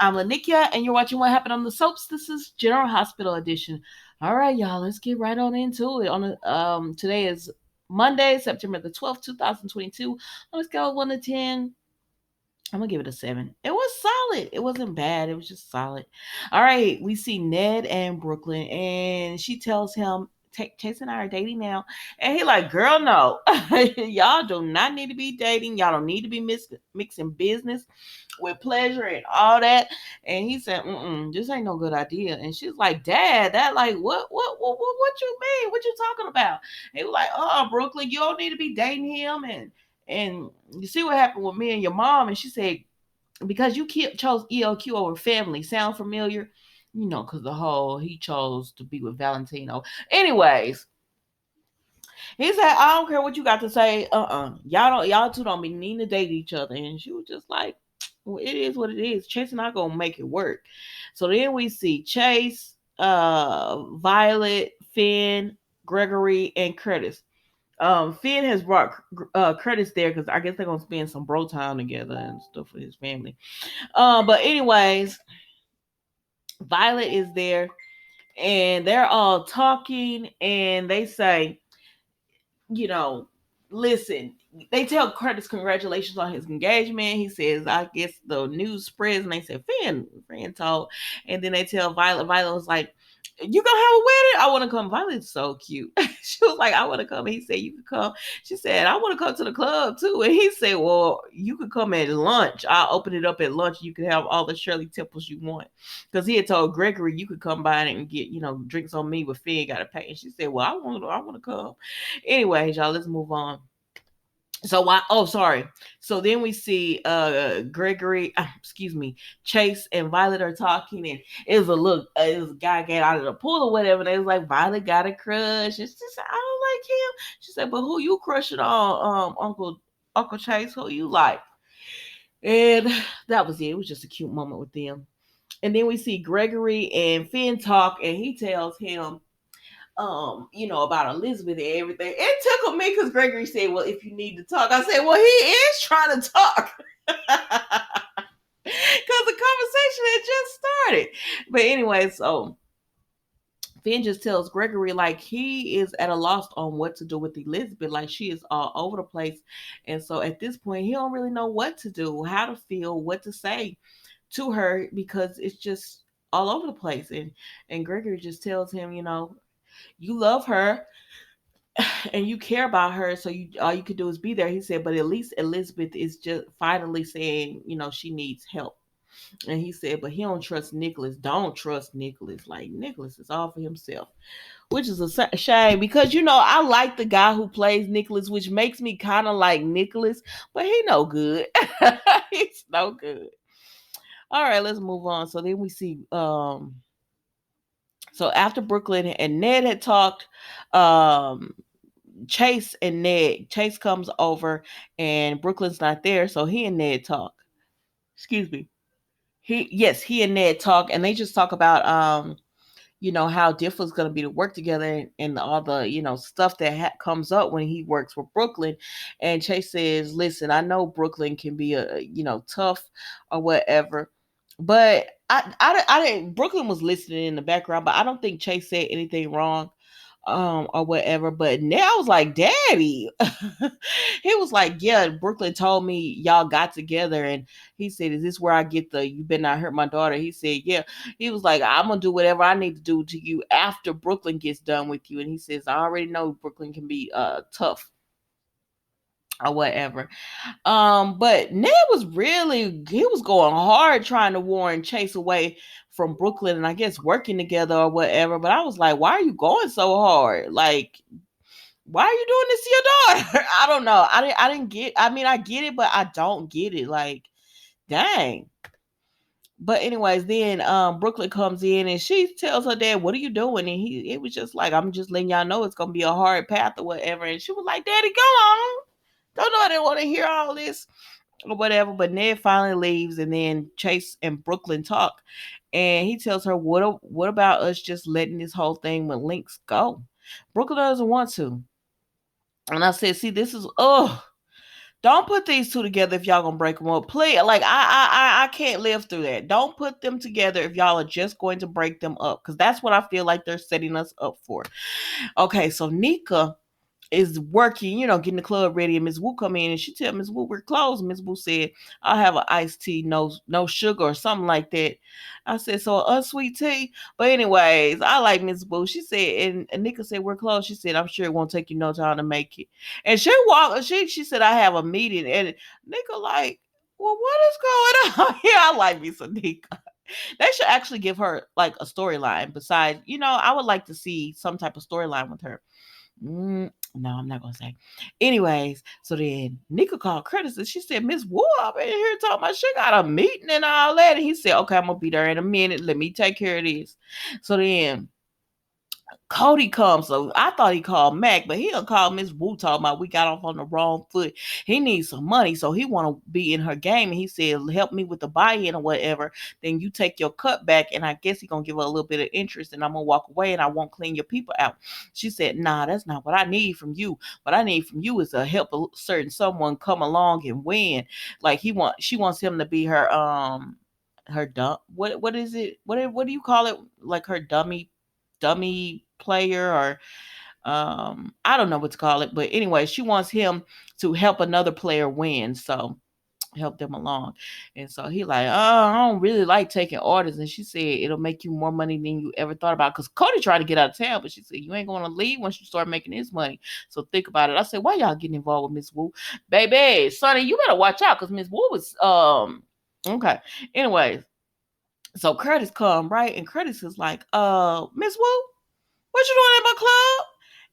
I'm Lanikia, and you're watching What Happened on the Soaps. This is General Hospital Edition. All right, y'all, let's get right on into it. Today is Monday, September the 12th, 2022. On a scale of 1 to 10, I'm gonna give it a 7. It was solid. It wasn't bad. It was just solid. All right, we see Ned and Brooklyn, and she tells him, Chase and I are dating now. And he like, girl, no. Y'all do not need to be dating. Y'all don't need to be mixing business with pleasure and all that. And he said, this ain't no good idea. And she's like, Dad, that like what you mean? What you talking about? And he was like, oh, Brooklyn, you don't need to be dating him. And you see what happened with me and your mom. And she said, because you chose ELQ over family. Sound familiar? You know, because the whole he chose to be with Valentino. Anyways, he said, I don't care what you got to say. Y'all two don't be needing to date each other. And she was just like, well, it is what it is. Chase and I gonna make it work. So then we see Chase, Violet, Finn, Gregory, and Curtis. Finn has brought Curtis there because I guess they're gonna spend some bro time together and stuff with his family. But anyways, Violet is there, and they're all talking, and they say, you know, listen, they tell Curtis congratulations on his engagement. He says, I guess the news spreads, and they said, Finn told. And then they tell Violet was like, you gonna have a wedding? I want to come. Violet's so cute. She was like, I want to come. He said, you can come. She said, I want to come to the club too. And he said, well, you could come at lunch. I'll open it up at lunch. You can have all the Shirley Temples you want. Because he had told Gregory you could come by and get, drinks on me, but Finn got to pay. And she said, well, I want to come. Anyways, y'all, let's move on. So then we see Gregory, Chase and Violet are talking, and it was a guy get out of the pool or whatever, and they was like, Violet got a crush, and she said, I don't like him. She said, but who you crushing on, Uncle Chase? Who you like? And that was it. It was just a cute moment with them. And then we see Gregory and Finn talk, and he tells him, about Elizabeth and everything. It tickled me because Gregory said, well, if you need to talk. I said, well, he is trying to talk. Because the conversation had just started. But anyway, so Finn just tells Gregory like he is at a loss on what to do with Elizabeth. Like she is all over the place. And so at this point, he don't really know what to do, how to feel, what to say to her because it's just all over the place. And Gregory just tells him, you love her and you care about her, so all you could do is be there. He said, but at least Elizabeth is just finally saying, she needs help. And he said, but he don't trust Nicholas. Don't trust Nicholas. Like Nicholas is all for himself, which is a shame because I like the guy who plays Nicholas, which makes me kind of like Nicholas, but he no good. He's no good. All right, let's move on. So then we see so after Brooklyn and Ned had talked, Chase comes over and Brooklyn's not there, so he and Ned talk. Excuse me. He and Ned talk, and they just talk about how difficult it's going to be to work together and all the stuff that comes up when he works with Brooklyn. And Chase says, listen, I know Brooklyn can be tough or whatever, but I didn't. Brooklyn was listening in the background, but I don't think Chase said anything wrong or whatever. But now I was like, Daddy. He was like, yeah, Brooklyn told me y'all got together, and he said, is this where I get the you better not hurt my daughter? He said, yeah. He was like, I'm gonna do whatever I need to do to you after Brooklyn gets done with you. And he says, I already know Brooklyn can be tough or whatever. But Ned was he was going hard trying to warn Chase away from Brooklyn and I guess working together or whatever. But I was like, why are you going so hard? Like, why are you doing this to your daughter? I don't know. I didn't get. I mean, I get it, but I don't get it. Like, dang. But anyways, then Brooklyn comes in and she tells her dad, "What are you doing?" And it was just like, "I'm just letting y'all know it's gonna be a hard path or whatever." And she was like, "Daddy, go on. Don't know I didn't want to hear all this or whatever." But Ned finally leaves, and then Chase and Brooklyn talk, and he tells her, "What about us just letting this whole thing with Lynx go?" Brooklyn doesn't want to, and I said, "See, this is Don't put these two together if y'all gonna break them up. Please, like I can't live through that. Don't put them together if y'all are just going to break them up, because that's what I feel like they're setting us up for. Okay, so Nika is working, getting the club ready, and Miss Wu come in and she tell Miss Wu we're closed. Miss Wu said, "I'll have an iced tea, no sugar or something like that." I said, "So an unsweet tea." But anyways, I like Miss Wu. She said, and Nika said we're closed. She said, "I'm sure it won't take you no time to make it." And she said, "I have a meeting," and Nika like, "Well, what is going on?" Yeah, I like me some Nika. They should actually give her like a storyline. Besides, I would like to see some type of storyline with her. No, I'm not gonna say. Anyways, so then Nika called Curtis and she said, "Miss Wu up in here talking about she got a meeting and all that." And he said, "Okay, I'm gonna be there in a minute. Let me take care of this." So then Cody comes. So I thought he called Mac, but he done called Miss Wu talking about we got off on the wrong foot. He needs some money, so he want to be in her game. And he said, "Help me with the buy-in or whatever. Then you take your cut back, and I guess he gonna give her a little bit of interest, and I'm gonna walk away, and I won't clean your people out." She said, "Nah, that's not what I need from you. What I need from you is to help a certain someone come along and win. Like she wants him to be her dumb. What is it? What do you call it? Like her dummy player, or I don't know what to call it, but anyway, she wants him to help another player win, so help them along." And so he like, "Oh, I don't really like taking orders." And she said, "It'll make you more money than you ever thought about." Because Cody tried to get out of town, but she said, "You ain't gonna leave once you start making this money, so think about it." I said, "Why y'all getting involved with Miss Wu?" "Baby, Sonny, you better watch out, because Miss Wu was okay." Anyways, so Curtis come, right? And Curtis is like, "Miss Wu, what you doing at my club?"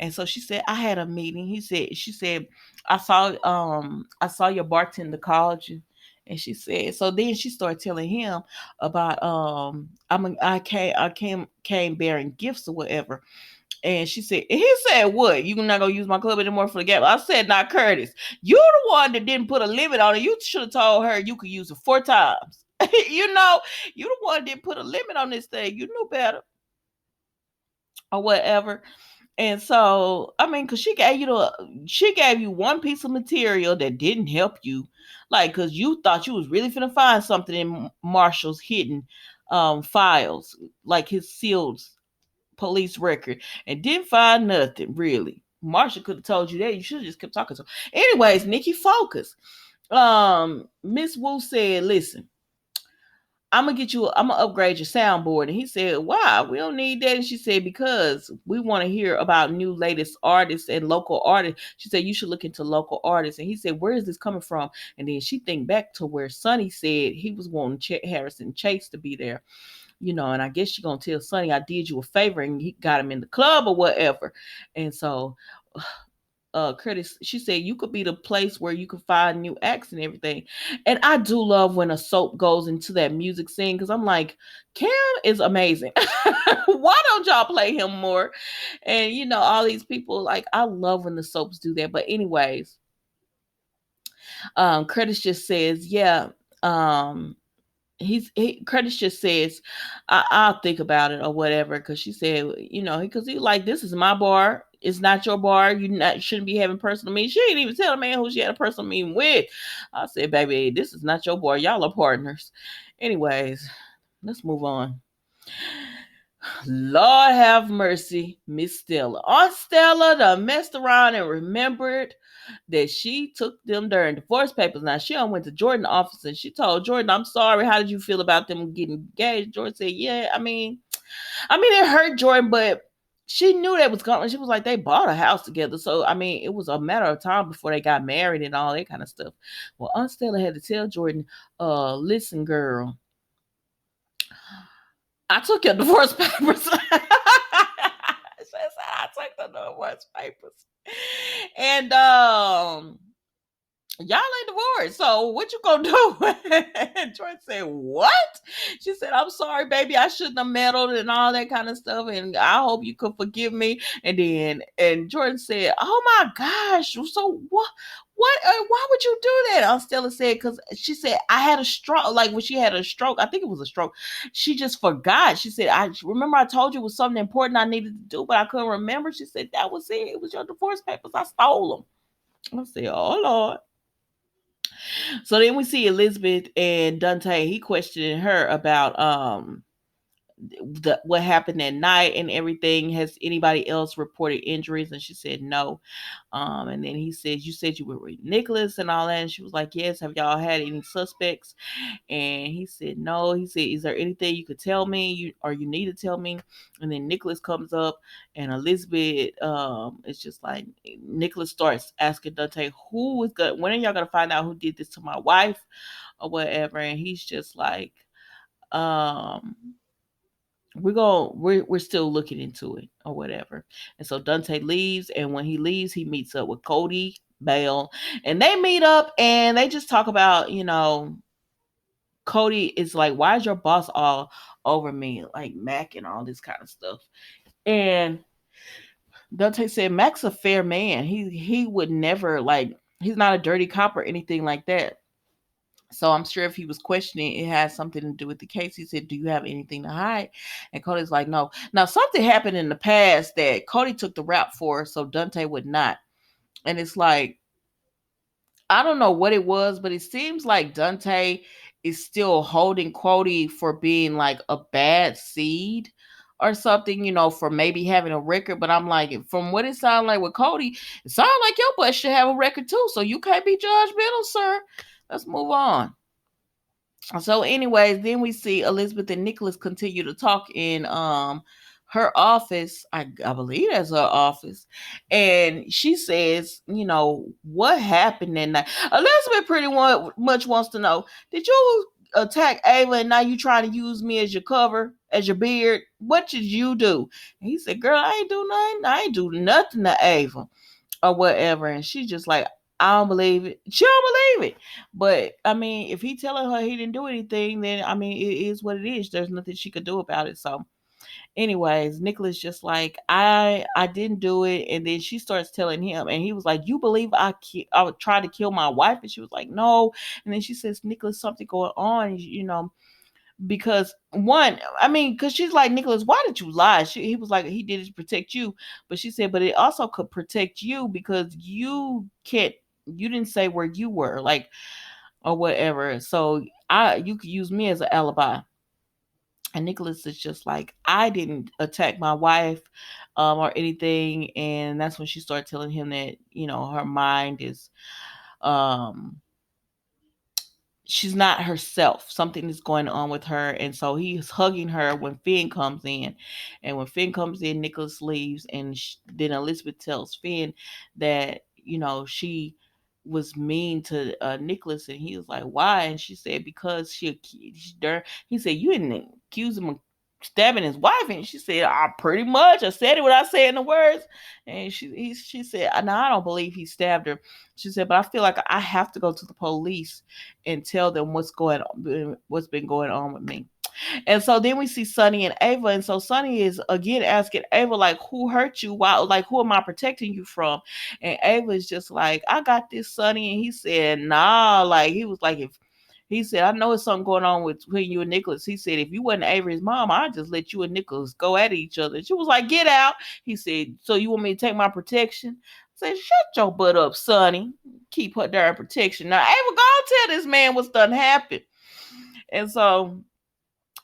And so she said, "I had a meeting." She said, I saw your bartender called you." And she said, so then she started telling him about I came bearing gifts or whatever. And he said, "What? You not gonna use my club anymore for the gap?" I said, "Not Curtis. You're the one that didn't put a limit on it. You should have told her you could use it 4 times." you know, you the one that didn't put a limit on this thing. You knew better or whatever. And so, I mean, because she gave you one piece of material that didn't help you, like, because you thought you was really finna find something in Marshall's hidden files, like his sealed police record, and didn't find nothing really. Marshall could have told you that. You should have just kept talking to him. Anyways, Nikki, focus. Miss Wu said, "Listen, I'm gonna upgrade your soundboard." And he said, "Why? We don't need that." And she said, "Because we want to hear about new latest artists and local artists." She said, "You should look into local artists." And he said, "Where is this coming from?" And then she think back to where Sonny said he was wanting Harrison Chase to be there. And I guess she gonna tell Sonny, "I did you a favor," and he got him in the club or whatever. And so Curtis, she said, "You could be the place where you could find new acts and everything." And I do love when a soap goes into that music scene, because I'm like, Cam is amazing. Why don't y'all play him more? And all these people, like, I love when the soaps do that. But anyways, Curtis just says, "Yeah." Curtis just says, I'll think about it or whatever," because she said, because he like, "This is my bar. It's not your bar. Shouldn't be having personal meetings." She didn't even tell the man who she had a personal meeting with. I said, "Baby, this is not your bar. Y'all are partners." Anyways, let's move on. Lord have mercy, Miss Stella. Aunt Stella done messed around and remembered that she took them during divorce papers. Now she went to Jordan's office and she told Jordan, "I'm sorry. How did you feel about them getting engaged?" Jordan said, "Yeah, it hurt Jordan, but she knew that was going." She was like, "They bought a house together, so it was a matter of time before they got married and all that kind of stuff." Well, Aunt Stella had to tell Jordan, "Listen, girl, I took your divorce papers." She said, "I took the divorce papers, and y'all ain't divorced. So what you gonna do?" And Jordan said, "What?" She said, "I'm sorry, baby. I shouldn't have meddled and all that kind of stuff. And I hope you could forgive me." And Jordan said, "Oh my gosh. So what? What? Why would you do that?" Stella said, "Because," she said, "I had a stroke. Like when she had a stroke, I think it was a stroke. She just forgot." She said, "I remember I told you it was something important I needed to do, but I couldn't remember." She said, "That was it. It was your divorce papers. I stole them." I said, "Oh Lord." So then we see Elizabeth and Dante. He questioning her about what happened that night and everything. Has anybody else reported injuries? And she said no. And then he said, "You said you were with Nicholas and all that." And she was like, "Yes. Have y'all had any suspects?" And he said, "No." He said, "Is there anything you could tell me, you need to tell me?" And then Nicholas comes up, and Elizabeth, it's just like Nicholas starts asking Dante, "Who is good? When are y'all gonna find out who did this to my wife, or whatever?" And he's just like, um. We're still looking into it or whatever. And so Dante leaves, and when he leaves, he meets up with Cody Bale, and they meet up and they just talk about, Cody is like, "Why is your boss all over me, like Mac and all this kind of stuff?" And Dante said, "Mac's a fair man. He would never, like, he's not a dirty cop or anything like that." So I'm sure if he was questioning, it has something to do with the case. He said, "Do you have anything to hide?" And Cody's like, "No." Now something happened in the past that Cody took the rap for, so Dante would not. And it's like, I don't know what it was, but it seems like Dante is still holding Cody for being like a bad seed or something, for maybe having a record. But I'm like, from what it sounds like with Cody, it sounds like your butt should have a record too. So you can't be judgmental, sir. Let's move on. So, anyways, then we see Elizabeth and Nicholas continue to talk in her office. I believe that's her office. And she says, what happened that night? Elizabeth much wants to know, did you attack Ava and now you trying to use me as your cover, as your beard? What did you do? And he said, "Girl, I ain't do nothing. I ain't do nothing to Ava or whatever." And she's just like, "I don't believe it." She don't believe it. But I mean, if he telling her he didn't do anything, then I mean, it is what it is. There's nothing she could do about it. So, anyways, Nicholas just like, I didn't do it. And then she starts telling him, and he was like, "You believe I would try to kill my wife?" And she was like, "No." And then she says, "Nicholas, something going on, because one, I mean, because she's like, "Nicholas, why did you lie?" He was like, "He did it to protect you." But she said, "But it also could protect you because you didn't say where you were, like, or whatever. So you could use me as an alibi." And Nicholas is just like, "I didn't attack my wife, or anything." And that's when she started telling him that, her mind is, um, she's not herself. Something is going on with her. And so he's hugging her when Finn comes in. And when Finn comes in, Nicholas leaves. And then Elizabeth tells Finn that, she was mean to Nicholas. And he was like, "Why?" And she said, "Because he said, you didn't accuse him of stabbing his wife." And she said, "I pretty much, I said it what I said in the words." And she said, "No, I don't believe he stabbed her." She said, "But I feel like I have to go to the police and tell them what's been going on with me." And so then we see Sonny and Ava. And so Sonny is again asking Ava, like, "Who hurt you? Why, like, who am I protecting you from?" And Ava is just like, "I got this, Sonny." And he said, "Nah," like, he was like, if he said, "I know it's something going on between you and Nicholas." He said, "If you wasn't Avery's mom, I'd just let you and Nicholas go at each other." And she was like, "Get out." He said, "So you want me to take my protection?" I said, "Shut your butt up, Sonny. Keep her darn protection." Now, Ava, go tell this man what's done happened. And so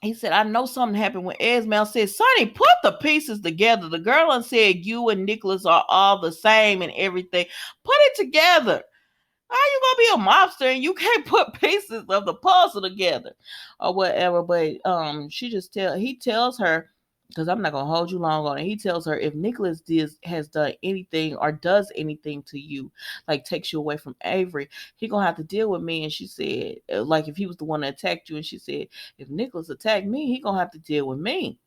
he said, "I know something happened when Esmel said, Sonny, put the pieces together. The girl and said you and Nicholas are all the same and everything. Put it together. How you gonna be a mobster and you can't put pieces of the puzzle together or whatever?" But he tells her, because I'm not gonna hold you long on it. He tells her, if Nicholas has done anything or does anything to you, like takes you away from Avery, he gonna have to deal with me. And she said, like, if he was the one that attacked you, and she said, if Nicholas attacked me, he gonna have to deal with me.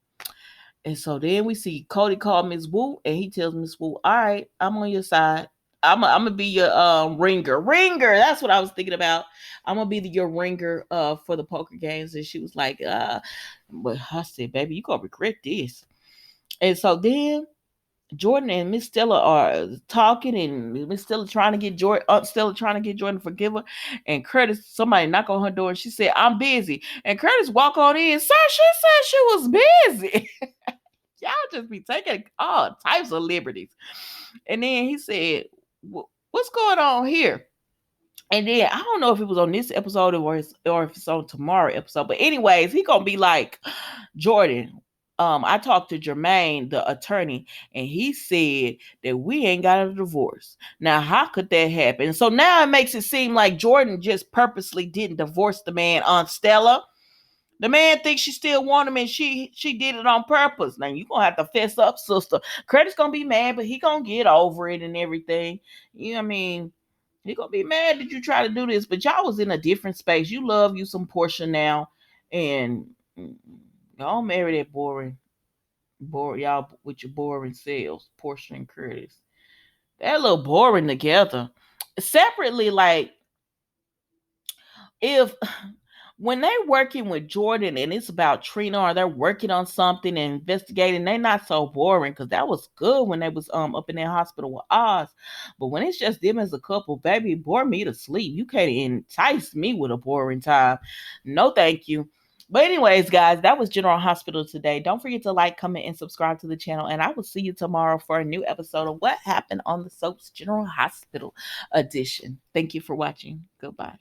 And so then we see Cody call Miss Wu, and he tells Miss Wu, "All right, I'm on your side. I'm gonna be your ringer. Ringer. That's what I was thinking about. I'm gonna be your ringer for the poker games." And she was like, but I said, "Baby, you gonna regret this." And so then Jordan and Miss Stella are talking, and Miss Stella trying to get Jordan, Stella trying to get Jordan to forgive her. And Curtis, somebody knock on her door, and she said, "I'm busy." And Curtis walk on in, "Sir, she said she was busy." Y'all just be taking all types of liberties. And then he said, "What's going on here?" And then I don't know if it was on this episode or if it's on tomorrow episode. But anyways, he gonna be like, Jordan. I talked to Jermaine, the attorney, and he said that we ain't got a divorce. Now, how could that happen? So now it makes it seem like Jordan just purposely didn't divorce the man on Stella. The man thinks she still want him, and she did it on purpose. Now you gonna have to fess up, sister. Credit's gonna be mad, but he gonna get over it and everything. You know what I mean? He gonna be mad that you try to do this, but y'all was in a different space. You love you some Portia now, and y'all marry that boring y'all with your boring selves, Portia and Curtis. That little boring together. Separately, like if when they working with Jordan and it's about Trina or they're working on something and investigating, they not so boring because that was good when they was up in that hospital with Oz. But when it's just them as a couple, baby, bore me to sleep. You can't entice me with a boring time. No, thank you. But anyways, guys, that was General Hospital today. Don't forget to like, comment, and subscribe to the channel. And I will see you tomorrow for a new episode of What Happened on the Soaps General Hospital edition. Thank you for watching. Goodbye.